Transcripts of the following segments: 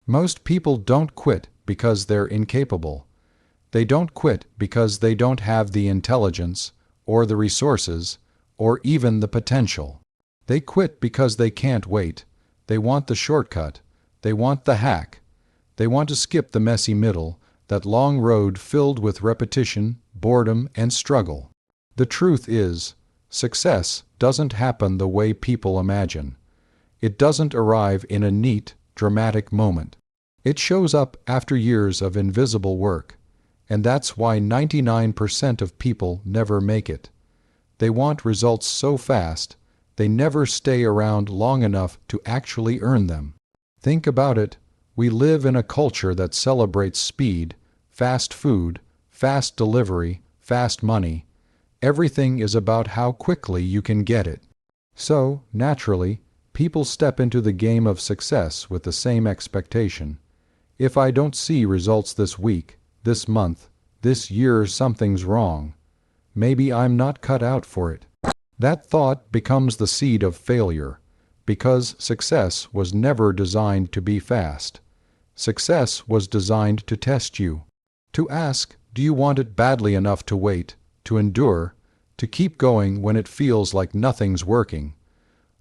Most people don't quit because they're incapable. They don't quit because they don't have the intelligence, or the resources, or even the potential. They quit because they can't wait. They want the shortcut. They want the hack. They want to skip the messy middle, that long road filled with repetition, boredom, and struggle. The truth is, success doesn't happen the way people imagine. It doesn't arrive in a neat, dramatic moment. It shows up after years of invisible work, and that's why 99% of people never make it. They want results so fast, they never stay around long enough to actually earn them. Think about it. We live in a culture that celebrates speed, fast food, fast delivery, fast money. Everything is about how quickly you can get it. So, naturally, people step into the game of success with the same expectation. If I don't see results this week, this month, this year, something's wrong. Maybe I'm not cut out for it. That thought becomes the seed of failure, because success was never designed to be fast. Success was designed to test you, to ask, do you want it badly enough to wait, to endure, to keep going when it feels like nothing's working?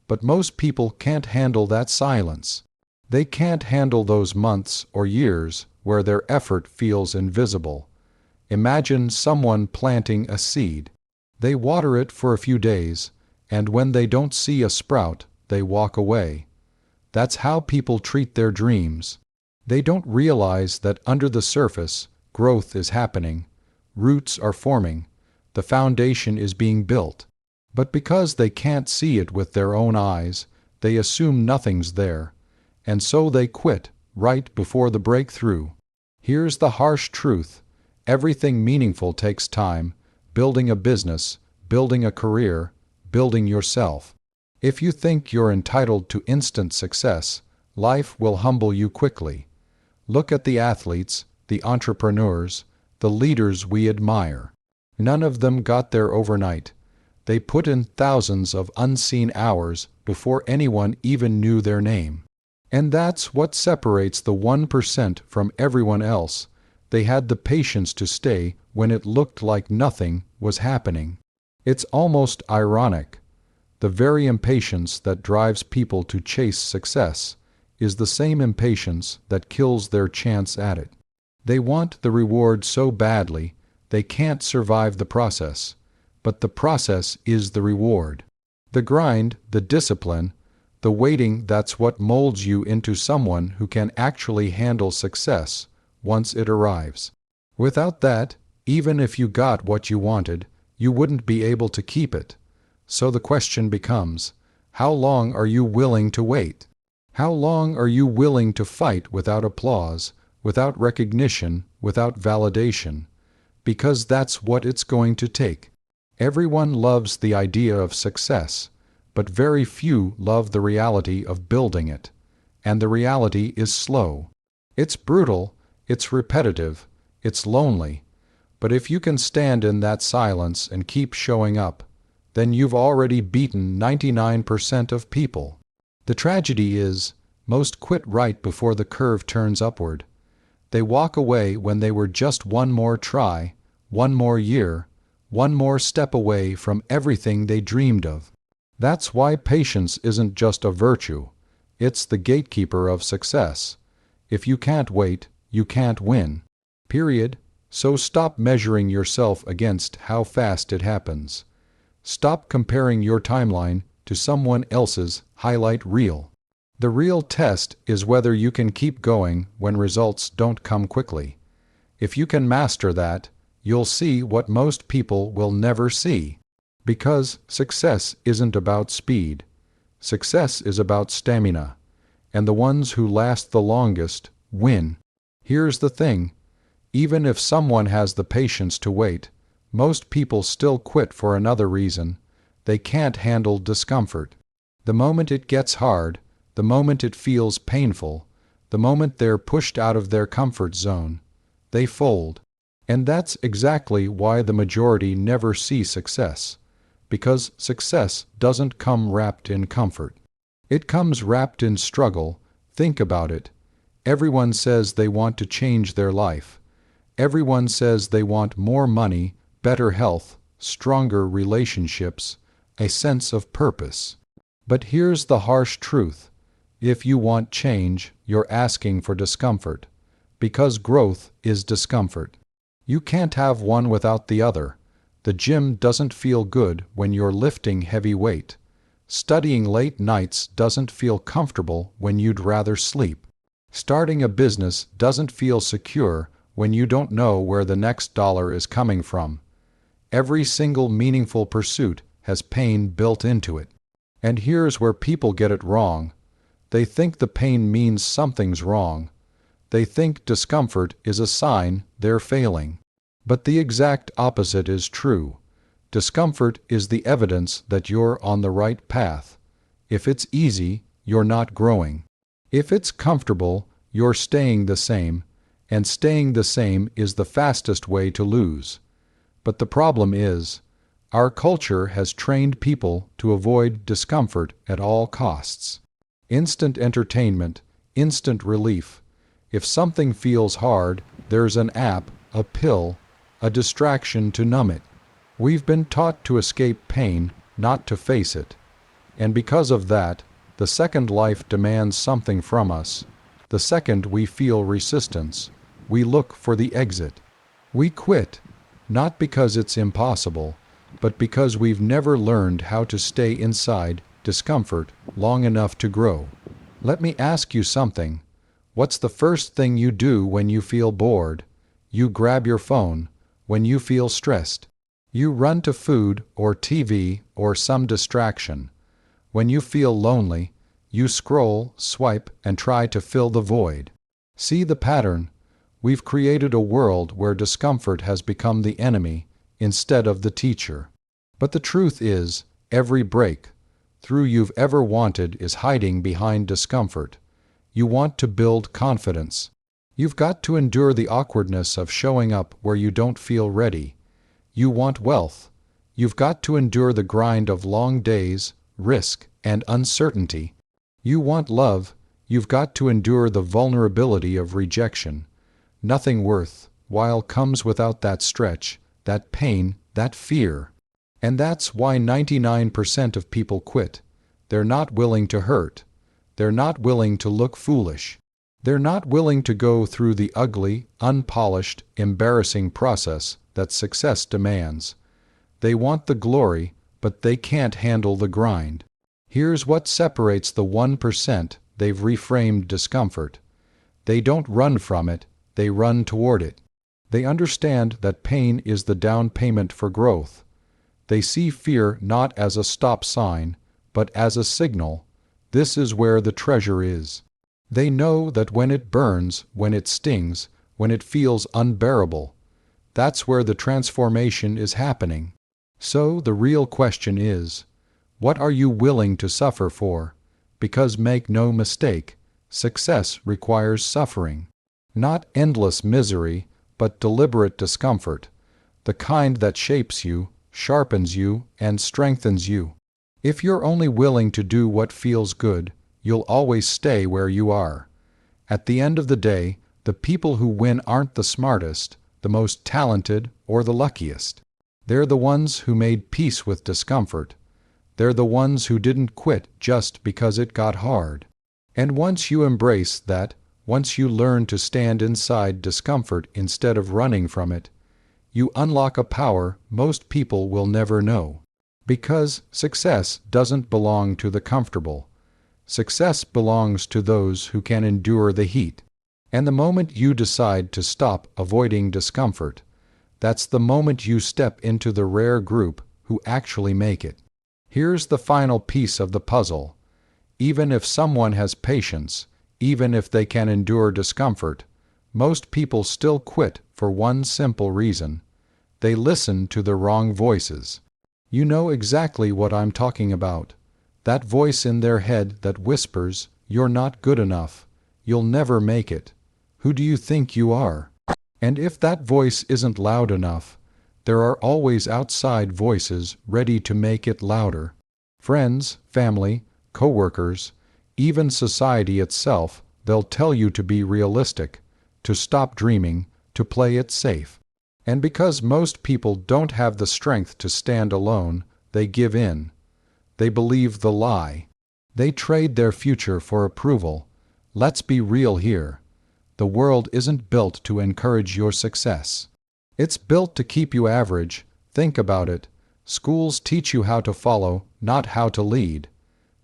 But most people can't handle that silence. They can't handle those months or years where their effort feels invisible. Imagine someone planting a seed. They water it for a few days, and when they don't see a sprout, they walk away. That's how people treat their dreams. They don't realize that under the surface, growth is happening, roots are forming, the foundation is being built. But because they can't see it with their own eyes, they assume nothing's there, and so they quit right before the breakthrough. Here's the harsh truth. Everything meaningful takes time: building a business, building a career, building yourself. If you think you're entitled to instant success, life will humble you quickly. Look at the athletes, the entrepreneurs, the leaders we admire. None of them got there overnight. They put in thousands of unseen hours before anyone even knew their name. And that's what separates the 1% from everyone else. They had the patience to stay when it looked like nothing was happening. It's almost ironic. The very impatience that drives people to chase success is the same impatience that kills their chance at it. They want the reward so badly, they can't survive the process. But the process is the reward. The grind, the discipline, the waiting, that's what molds you into someone who can actually handle success once it arrives. Without that, even if you got what you wanted, you wouldn't be able to keep it. So the question becomes, how long are you willing to wait? How long are you willing to fight without applause, without recognition, without validation? Because that's what it's going to take. Everyone loves the idea of success, but very few love the reality of building it. And the reality is slow. It's brutal, it's repetitive, it's lonely. But if you can stand in that silence and keep showing up, then you've already beaten 99% of people. The tragedy is, most quit right before the curve turns upward. They walk away when they were just one more try, one more year, one more step away from everything they dreamed of. That's why patience isn't just a virtue. It's the gatekeeper of success. If you can't wait, you can't win. Period. So stop measuring yourself against how fast it happens. Stop comparing your timeline to someone else's highlight reel. The real test is whether you can keep going when results don't come quickly. If you can master that, you'll see what most people will never see. Because success isn't about speed. Success is about stamina. And the ones who last the longest win. Here's the thing. Even if someone has the patience to wait, most people still quit for another reason. They can't handle discomfort. The moment it gets hard, the moment it feels painful, the moment they're pushed out of their comfort zone, they fold. And that's exactly why the majority never see success. Because success doesn't come wrapped in comfort. It comes wrapped in struggle. Think about it. Everyone says they want to change their life. Everyone says they want more money, better health, stronger relationships, a sense of purpose. But here's the harsh truth. If you want change, you're asking for discomfort, because growth is discomfort. You can't have one without the other. The gym doesn't feel good when you're lifting heavy weight. Studying late nights doesn't feel comfortable when you'd rather sleep. Starting a business doesn't feel secure when you don't know where the next dollar is coming from. Every single meaningful pursuit has pain built into it. And here's where people get it wrong. They think the pain means something's wrong. They think discomfort is a sign they're failing. But the exact opposite is true. Discomfort is the evidence that you're on the right path. If it's easy, you're not growing. If it's comfortable, you're staying the same, and staying the same is the fastest way to lose. But the problem is, our culture has trained people to avoid discomfort at all costs. Instant entertainment, instant relief. If something feels hard, there's an app, a pill, a distraction to numb it. We've been taught to escape pain, not to face it. And because of that, the second life demands something from us. The second we feel resistance, we look for the exit. We quit, not because it's impossible, but because we've never learned how to stay inside discomfort long enough to grow. Let me ask you something. What's the first thing you do when you feel bored? You grab your phone. When you feel stressed, you run to food or TV or some distraction. When you feel lonely, you scroll, swipe, and try to fill the void. See the pattern? We've created a world where discomfort has become the enemy instead of the teacher. But the truth is, every breakthrough you've ever wanted is hiding behind discomfort. You want to build confidence. You've got to endure the awkwardness of showing up where you don't feel ready. You want wealth. You've got to endure the grind of long days, risk, and uncertainty. You want love. You've got to endure the vulnerability of rejection. Nothing worthwhile comes without that stretch, that pain, that fear. And that's why 99% of people quit. They're not willing to hurt. They're not willing to look foolish. They're not willing to go through the ugly, unpolished, embarrassing process that success demands. They want the glory, but they can't handle the grind. Here's what separates the 1% they've reframed discomfort. They don't run from it, they run toward it. They understand that pain is the down payment for growth. They see fear not as a stop sign, but as a signal. This is where the treasure is. They know that when it burns, when it stings, when it feels unbearable, that's where the transformation is happening. So the real question is, what are you willing to suffer for? Because make no mistake, success requires suffering. Not endless misery, but deliberate discomfort, the kind that shapes you, sharpens you, and strengthens you. If you're only willing to do what feels good, you'll always stay where you are. At the end of the day, the people who win aren't the smartest, the most talented, or the luckiest. They're the ones who made peace with discomfort. They're the ones who didn't quit just because it got hard. And once you embrace that, once you learn to stand inside discomfort instead of running from it, you unlock a power most people will never know. Because success doesn't belong to the comfortable. Success belongs to those who can endure the heat. And the moment you decide to stop avoiding discomfort, that's the moment you step into the rare group who actually make it. Here's the final piece of the puzzle. Even if someone has patience, even if they can endure discomfort, most people still quit for one simple reason. They listen to the wrong voices. You know exactly what I'm talking about. That voice in their head that whispers, "You're not good enough. You'll never make it. Who do you think you are?" And if that voice isn't loud enough, there are always outside voices ready to make it louder. Friends, family, co-workers, even society itself They'll tell you to be realistic, to stop dreaming, to play it safe. And because most people don't have the strength to stand alone, they give in. They believe the lie. They trade their future for approval. Let's be real here. The world isn't built to encourage your success. It's built to keep you average. Think about it. Schools teach you how to follow, not how to lead.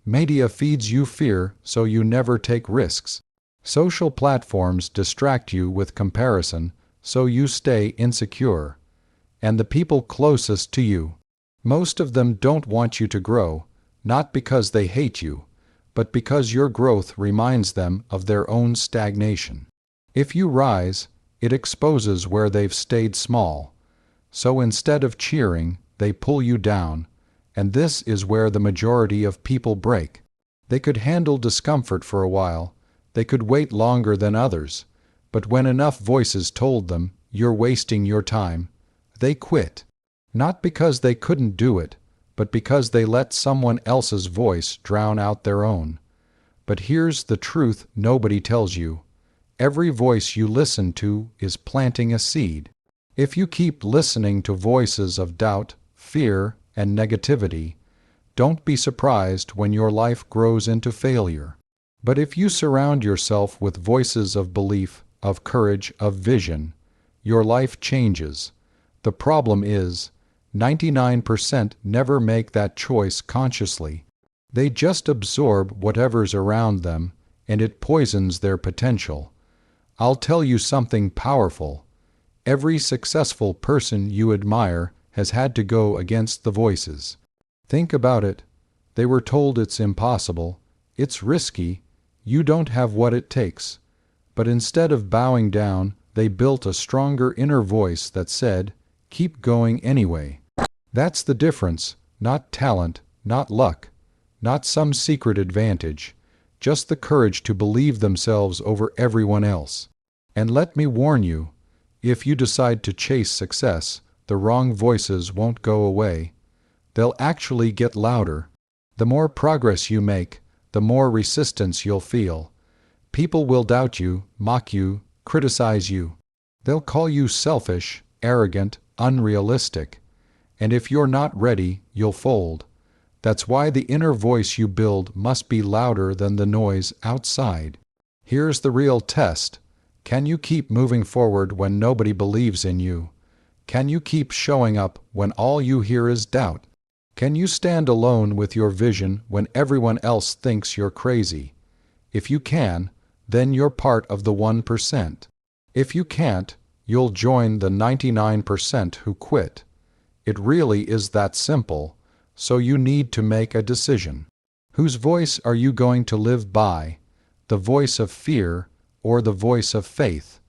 Media feeds you fear, so you never take risks. Social platforms distract you with comparison, so you stay insecure. And the people closest to you, most of them don't want you to grow, not because they hate you, but because your growth reminds them of their own stagnation. If you rise, it exposes where they've stayed small. So instead of cheering, they pull you down, and this is where the majority of people break. They could handle discomfort for a while, they could wait longer than others, but when enough voices told them, "You're wasting your time," they quit. Not because they couldn't do it, but because they let someone else's voice drown out their own. But here's the truth nobody tells you. Every voice you listen to is planting a seed. If you keep listening to voices of doubt, fear, and negativity, don't be surprised when your life grows into failure. But if you surround yourself with voices of belief, of courage, of vision, your life changes. The problem is, 99% never make that choice consciously. They just absorb whatever's around them, and it poisons their potential. I'll tell you something powerful. Every successful person you admire has had to go against the voices. Think about it. They were told it's impossible, it's risky, you don't have what it takes. But instead of bowing down, they built a stronger inner voice that said, "Keep going anyway." That's the difference, not talent, not luck, not some secret advantage, just the courage to believe themselves over everyone else. And let me warn you, if you decide to chase success, the wrong voices won't go away. They'll actually get louder. The more progress you make, the more resistance you'll feel. People will doubt you, mock you, criticize you. They'll call you selfish, arrogant, unrealistic. And if you're not ready, you'll fold. That's why the inner voice you build must be louder than the noise outside. Here's the real test. Can you keep moving forward when nobody believes in you? Can you keep showing up when all you hear is doubt? Can you stand alone with your vision when everyone else thinks you're crazy? If you can, then you're part of the 1%. If you can't, you'll join the 99% who quit. It really is that simple, so you need to make a decision. Whose voice are you going to live by? The voice of fear or the voice of faith?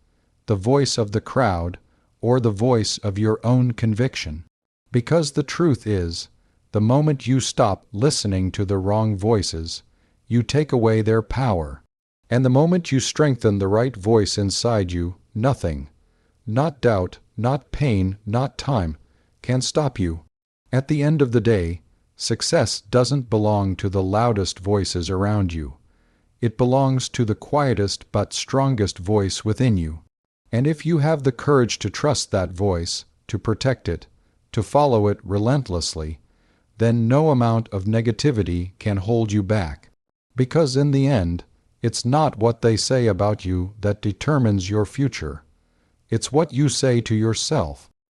The voice of the crowd or the voice of your own conviction? Because the truth is, the moment you stop listening to the wrong voices, you take away their power. And the moment you strengthen the right voice inside you, nothing, not doubt, not pain, not time, can stop you. At the end of the day, success doesn't belong to the loudest voices around you. It belongs to the quietest but strongest voice within you. And if you have the courage to trust that voice, to protect it, to follow it relentlessly, then no amount of negativity can hold you back. Because in the end, it's not what they say about you that determines your future. It's what you say to yourself.